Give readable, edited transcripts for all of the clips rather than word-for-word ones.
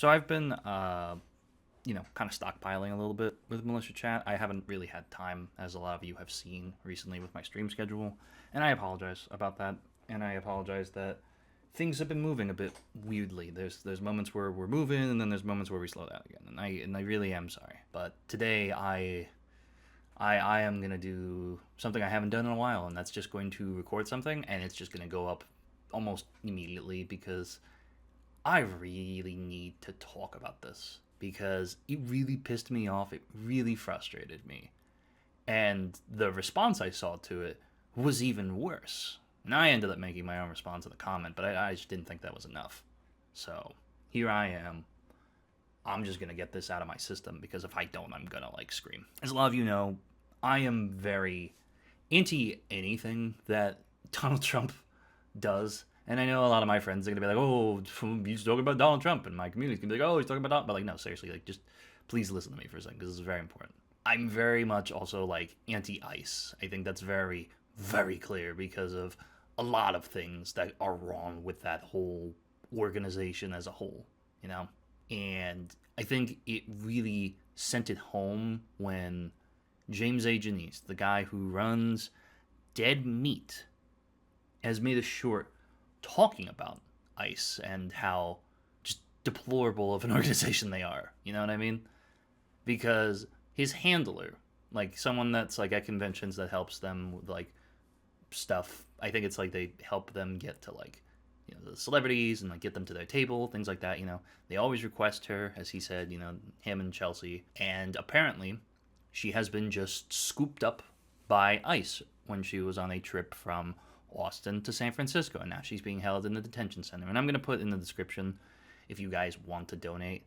So I've been, kind of stockpiling a little bit with Militia Chat. I haven't really had time, as a lot of you have seen recently with my stream schedule, and I apologize about that. And I apologize that things have been moving a bit weirdly. There's moments where we're moving, and then there's moments where we slow down again. And I really am sorry. But today I am gonna do something I haven't done in a while, and that's just going to record something, and it's just gonna go up almost immediately because I really need to talk about this because it really pissed me off. It really frustrated me. And the response I saw to it was even worse. And I ended up making my own response in the comment, but I just didn't think that was enough. So here I am. I'm just going to get this out of my system because if I don't, I'm going to scream. As a lot of you know, I am very anti anything that Donald Trump does. And I know a lot of my friends are going to be like, oh, he's talking about Donald Trump. And my community's going to be like, oh, he's talking about Donald. But no, seriously, just please listen to me for a second because this is very important. I'm very much also anti-ICE. I think that's very, very clear because of a lot of things that are wrong with that whole organization as a whole, you know? And I think it really sent it home when James A. Janice, the guy who runs Dead Meat, has made a short talking about ICE and how just deplorable of an organization they are. You know what I mean? Because his handler, someone that's at conventions that helps them with stuff. I think it's they help them get to the celebrities and get them to their table, things like that. They always request her, as he said. Him and Chelsea, and apparently she has been just scooped up by ICE when she was on a trip from Austin to San Francisco, and now she's being held in the detention center. And I'm going to put in the description if you guys want to donate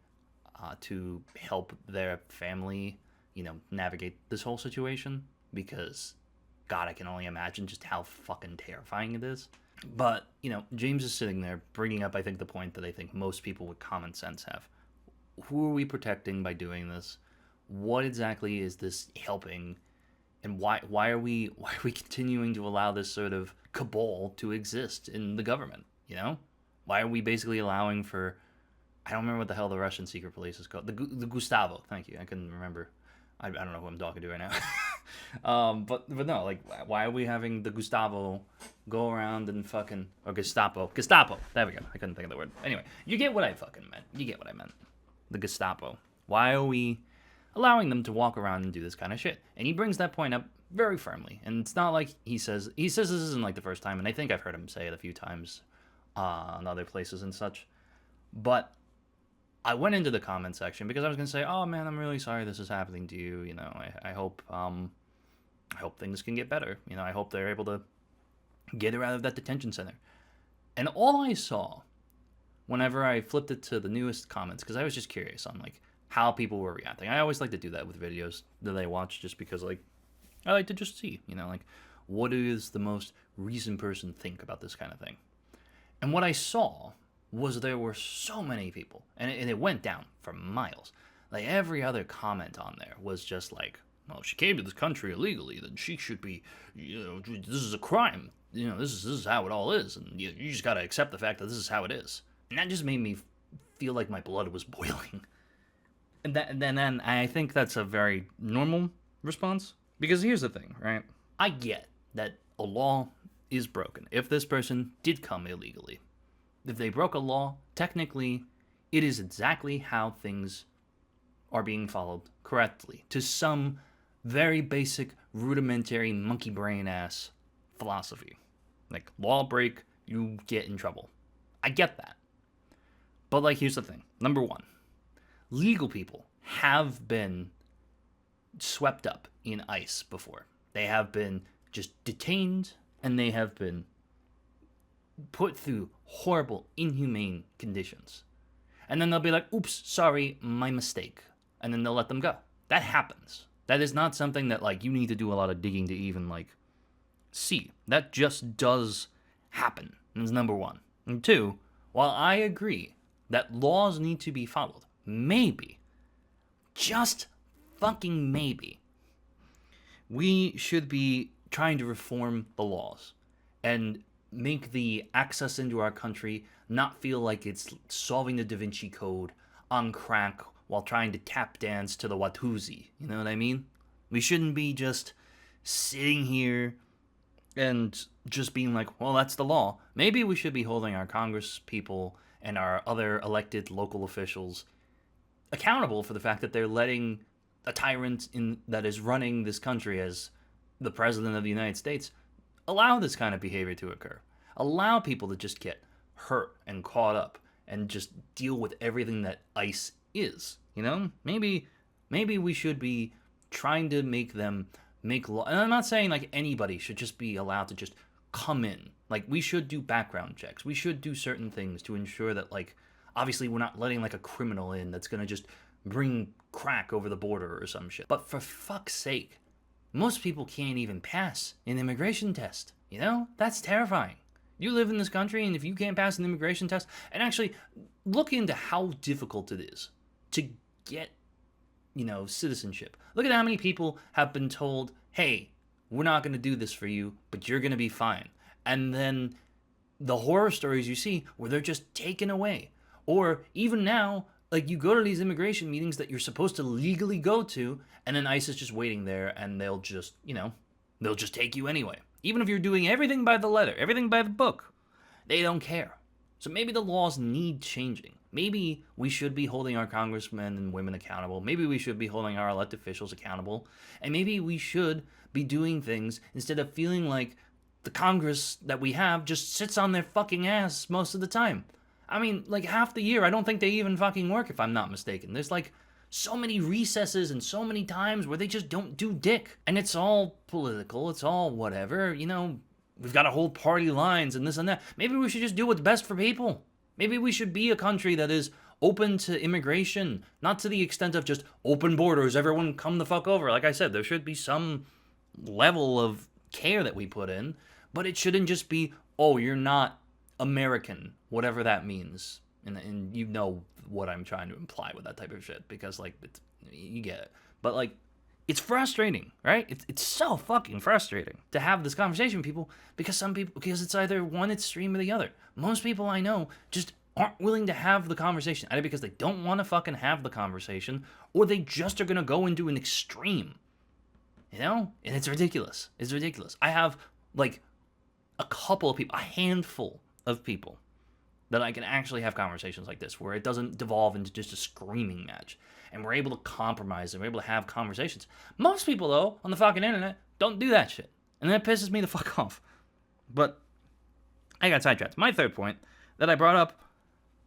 to help their family, navigate this whole situation, because God, I can only imagine just how fucking terrifying it is. But, James is sitting there bringing up, I think, the point that I think most people with common sense have. Who are we protecting by doing this? What exactly is this helping? And why are we continuing to allow this sort of cabal to exist in the government? Why are we basically allowing for, I don't remember what the hell the Russian secret police is called, the Gustavo. Thank you, I couldn't remember. I don't know who I'm talking to right now. But no, why are we having the Gustavo go around and fucking, or Gestapo? There we go. I couldn't think of the word. Anyway, you get what I fucking meant. You get what I meant. The Gestapo. Why are we allowing them to walk around and do this kind of shit? And he brings that point up very firmly. And it's not like he says this isn't the first time, and I think I've heard him say it a few times in other places and such. But I went into the comment section because I was gonna say, oh man, I'm really sorry this is happening to you. I hope things can get better. I hope they're able to get her out of that detention center. And all I saw whenever I flipped it to the newest comments, because I was just curious on how people were reacting. I always like to do that with videos that I watch, just because I like to just see, what does the most recent person think about this kind of thing. And what I saw was there were so many people, and it went down for miles. Every other comment on there was just well, she came to this country illegally, then she should be, this is a crime. This is how it all is, and you just gotta accept the fact that this is how it is. And that just made me feel like my blood was boiling. And then I think that's a very normal response, because here's the thing, right? I get that a law is broken. If this person did come illegally, if they broke a law, technically, it is exactly how things are being followed correctly, to some very basic, rudimentary, monkey brain ass philosophy. Law break, you get in trouble. I get that. But here's the thing. Number one, legal people have been swept up in ICE before. They have been just detained, and they have been put through horrible, inhumane conditions. And then they'll be like, oops, sorry, my mistake. And then they'll let them go. That happens. That is not something that you need to do a lot of digging to even see. That just does happen. That's number one. And two, while I agree that laws need to be followed, maybe, just fucking maybe, we should be trying to reform the laws and make the access into our country not feel like it's solving the Da Vinci Code on crack while trying to tap dance to the Watusi. You know what I mean? We shouldn't be just sitting here and just being like, well, that's the law. Maybe we should be holding our Congress people and our other elected local officials accountable for the fact that they're letting a tyrant that is running this country as the president of the United States allow this kind of behavior to occur. Allow people to just get hurt and caught up and just deal with everything that ICE is. You know, maybe we should be trying to make them make law. And I'm not saying like anybody should just be allowed to just come in. Like, we should do background checks. We should do certain things to ensure that, like, obviously we're not letting like a criminal in that's gonna just bring crack over the border or some shit. But for fuck's sake, most people can't even pass an immigration test. You know, that's terrifying. You live in this country, and if you can't pass an immigration test, and actually look into how difficult it is to get, you know, citizenship. Look at how many people have been told, hey, we're not going to do this for you, but you're going to be fine. And then the horror stories you see where they're just taken away. Or even now, like, you go to these immigration meetings that you're supposed to legally go to, and then ICE is just waiting there, and they'll just, you know, they'll just take you anyway. Even if you're doing everything by the letter, everything by the book, they don't care. So maybe the laws need changing. Maybe we should be holding our congressmen and women accountable. Maybe we should be holding our elected officials accountable. And maybe we should be doing things instead of feeling like the Congress that we have just sits on their fucking ass most of the time. I mean, like, half the year, I don't think they even fucking work, if I'm not mistaken. There's, like, so many recesses and so many times where they just don't do dick. And it's all political. It's all whatever. You know, we've got to hold party lines and this and that. Maybe we should just do what's best for people. Maybe we should be a country that is open to immigration, not to the extent of just open borders, everyone come the fuck over. Like I said, there should be some level of care that we put in, but it shouldn't just be, oh, you're not American, whatever that means. And you know what I'm trying to imply with that type of shit, because, like, you get it. But, like, it's frustrating, right? It's so fucking frustrating to have this conversation with people, because because it's either one extreme or the other. Most people I know just aren't willing to have the conversation, either because they don't want to fucking have the conversation, or they just are going to go into an extreme, you know? And it's ridiculous. It's ridiculous. I have, like, a couple of people, a handful of people that I can actually have conversations like this, where it doesn't devolve into just a screaming match, and we're able to compromise and we're able to have conversations. Most people, though, on the fucking internet, don't do that shit, and that pisses me the fuck off. But I got sidetracked. My third point that I brought up,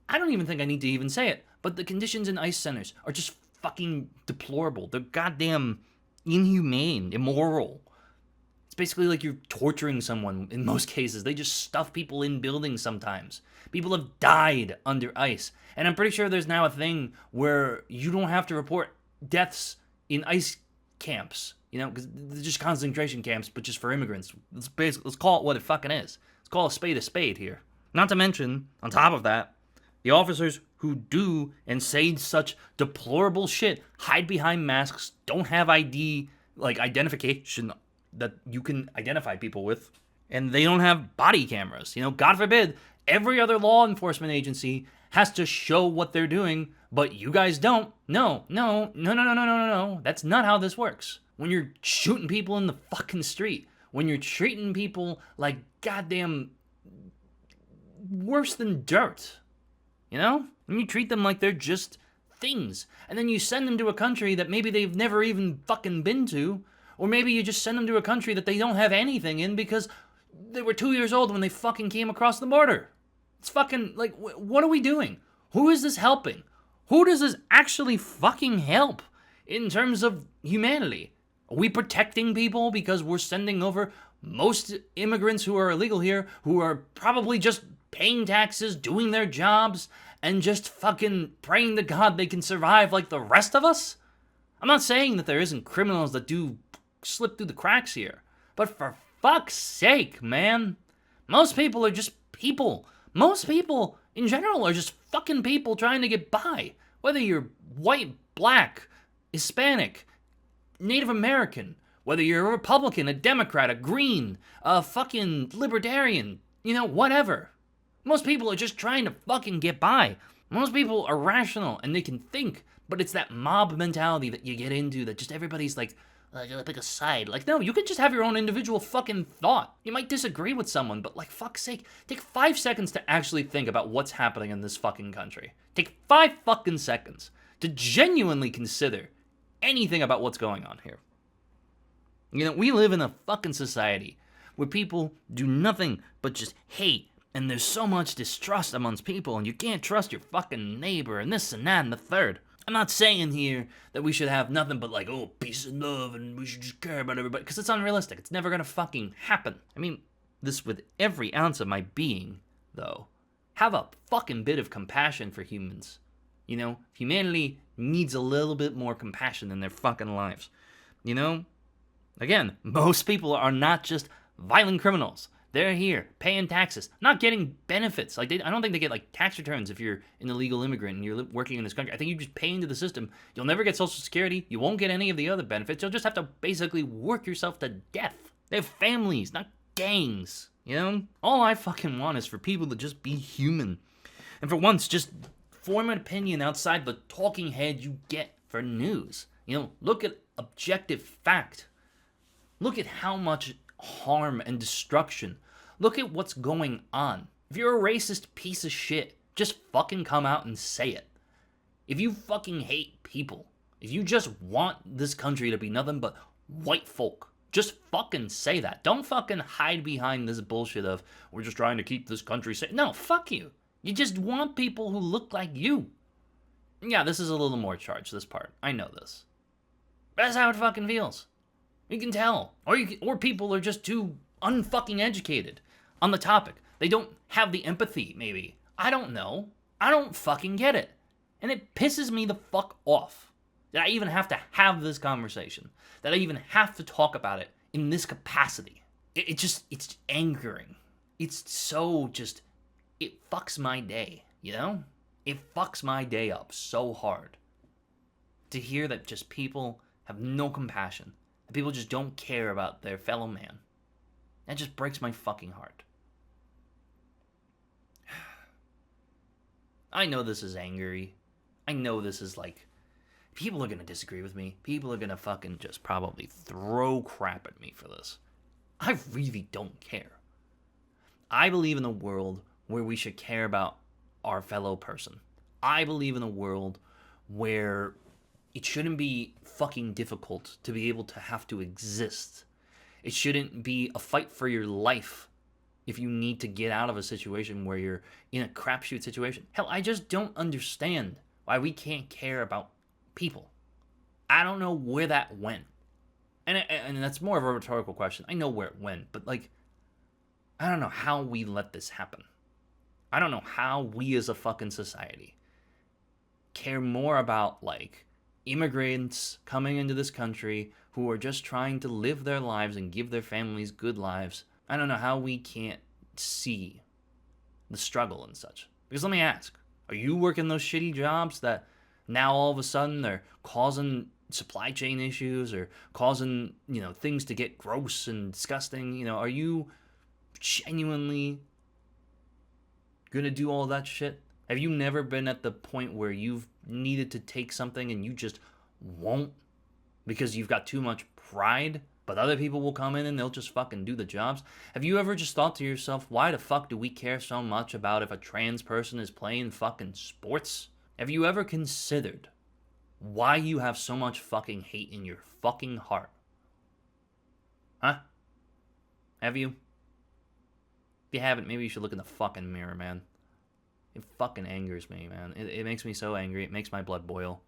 I don't even think I need to even say it, but the conditions in ICE centers are just fucking deplorable. They're goddamn inhumane, immoral. It's basically like you're torturing someone in most cases. They just stuff people in buildings sometimes. People have died under ICE. And I'm pretty sure there's now a thing where you don't have to report deaths in ICE camps. You know, because they're just concentration camps, but just for immigrants. Let's call it what it fucking is. Let's call a spade here. Not to mention, on top of that, the officers who do and say such deplorable shit hide behind masks, don't have ID, like identification that you can identify people with, and they don't have body cameras. You know, God forbid, every other law enforcement agency has to show what they're doing, but you guys don't. No. That's not how this works. When you're shooting people in the fucking street, when you're treating people like goddamn worse than dirt, you know? When you treat them like they're just things, and then you send them to a country that maybe they've never even fucking been to, or maybe you just send them to a country that they don't have anything in because they were 2 years old when they fucking came across the border. It's fucking, like, what are we doing? Who is this helping? Who does this actually fucking help in terms of humanity? Are we protecting people because we're sending over most immigrants who are illegal here, who are probably just paying taxes, doing their jobs, and just fucking praying to God they can survive like the rest of us? I'm not saying that there isn't criminals that do slip through the cracks here, but for fuck's sake, man. Most people are just people. Most people, in general, are just fucking people trying to get by. Whether you're white, black, Hispanic, Native American, whether you're a Republican, a Democrat, a Green, a fucking Libertarian, you know, whatever. Most people are just trying to fucking get by. Most people are rational and they can think, but it's that mob mentality that you get into that just everybody's like pick a side. Like, no, you can just have your own individual fucking thought. You might disagree with someone, but like, fuck's sake, take 5 seconds to actually think about what's happening in this fucking country. Take 5 fucking seconds to genuinely consider anything about what's going on here. You know, we live in a fucking society where people do nothing but just hate, and there's so much distrust amongst people, and you can't trust your fucking neighbor, and this and that and the third. I'm not saying here that we should have nothing but like, oh, peace and love, and we should just care about everybody, because it's unrealistic. It's never gonna fucking happen. I mean this with every ounce of my being, though. Have a fucking bit of compassion for humans. You know, humanity needs a little bit more compassion in their fucking lives. You know? Again, most people are not just violent criminals. They're here paying taxes, not getting benefits. Like I don't think they get like tax returns if you're an illegal immigrant and you're working in this country. I think you just pay into the system. You'll never get Social Security. You won't get any of the other benefits. You'll just have to basically work yourself to death. They have families, not gangs. You know? All I fucking want is for people to just be human. And for once, just form an opinion outside the talking head you get for news. You know, look at objective fact. Look at how much harm and destruction. Look at what's going on. If you're a racist piece of shit, just fucking come out and say it. If you fucking hate people, if you just want this country to be nothing but white folk, just fucking say that. Don't fucking hide behind this bullshit of, we're just trying to keep this country safe. No, fuck you. You just want people who look like you. Yeah, this is a little more charged, this part. I know this. But that's how it fucking feels. You can tell. Or people are just too unfucking educated on the topic. They don't have the empathy, maybe. I don't know. I don't fucking get it. And it pisses me the fuck off that I even have to have this conversation. That I even have to talk about it in this capacity. It's angering. It's so just, it fucks my day, you know? It fucks my day up so hard. To hear that just people have no compassion. People just don't care about their fellow man. That just breaks my fucking heart. I know this is angry. I know this is like, people are gonna disagree with me. People are gonna fucking just probably throw crap at me for this. I really don't care. I believe in a world where we should care about our fellow person. I believe in a world where it shouldn't be fucking difficult to be able to have to exist. It shouldn't be a fight for your life if you need to get out of a situation where you're in a crapshoot situation. Hell, I just don't understand why we can't care about people. I don't know where that went. And that's more of a rhetorical question. I know where it went, but like, I don't know how we let this happen. I don't know how we as a fucking society care more about like immigrants coming into this country who are just trying to live their lives and give their families good lives. I don't know how we can't see the struggle and such. Because let me ask, are you working those shitty jobs that now all of a sudden they're causing supply chain issues or causing, you know, things to get gross and disgusting? You know, are you genuinely gonna do all that shit? Have you never been at the point where you've needed to take something and you just won't because you've got too much pride, but other people will come in and they'll just fucking do the jobs? Have you ever just thought to yourself, why the fuck do we care so much about if a trans person is playing fucking sports? Have you ever considered why you have so much fucking hate in your fucking heart? Huh? Have you? If you haven't, maybe you should look in the fucking mirror, man. It fucking angers me, man. It makes me so angry. It makes my blood boil.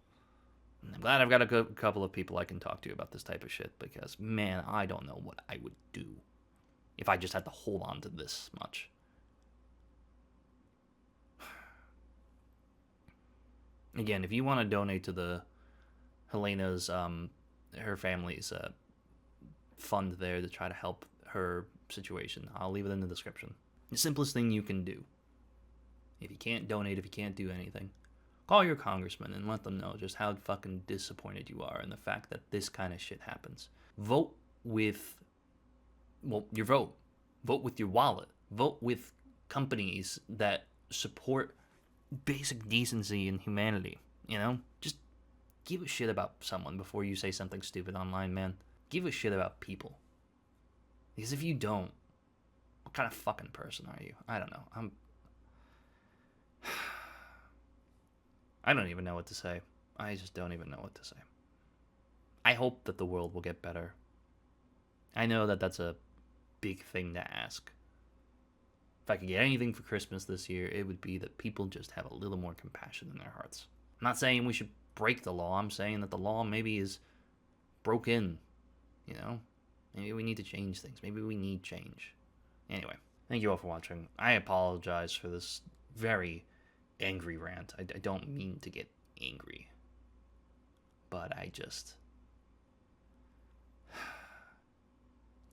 I'm glad I've got a couple of people I can talk to about this type of shit because, man, I don't know what I would do if I just had to hold on to this much. Again, if you want to donate to the Helena's, her family's fund there to try to help her situation, I'll leave it in the description. The simplest thing you can do. If you can't donate, if you can't do anything, call your congressman and let them know just how fucking disappointed you are in the fact that this kind of shit happens. Vote with, well, your vote. Vote with your wallet. Vote with companies that support basic decency and humanity, you know? Just give a shit about someone before you say something stupid online, man. Give a shit about people. Because if you don't, what kind of fucking person are you? I don't know. I don't even know what to say. I just don't even know what to say. I hope that the world will get better. I know that that's a big thing to ask. If I could get anything for Christmas this year, it would be that people just have a little more compassion in their hearts. I'm not saying we should break the law. I'm saying that the law maybe is broken, you know? Maybe we need to change things. Maybe we need change. Anyway, thank you all for watching. I apologize for this very angry rant. I don't mean to get angry. But I just...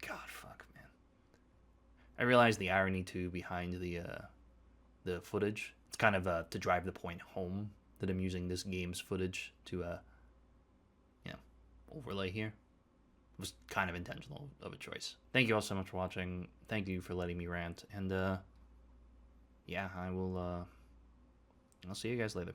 God, fuck, man. I realize the irony, too, behind the footage. It's kind of to drive the point home that I'm using this game's footage to, overlay here. It was kind of intentional of a choice. Thank you all so much for watching. Thank you for letting me rant. And, yeah, I'll see you guys later.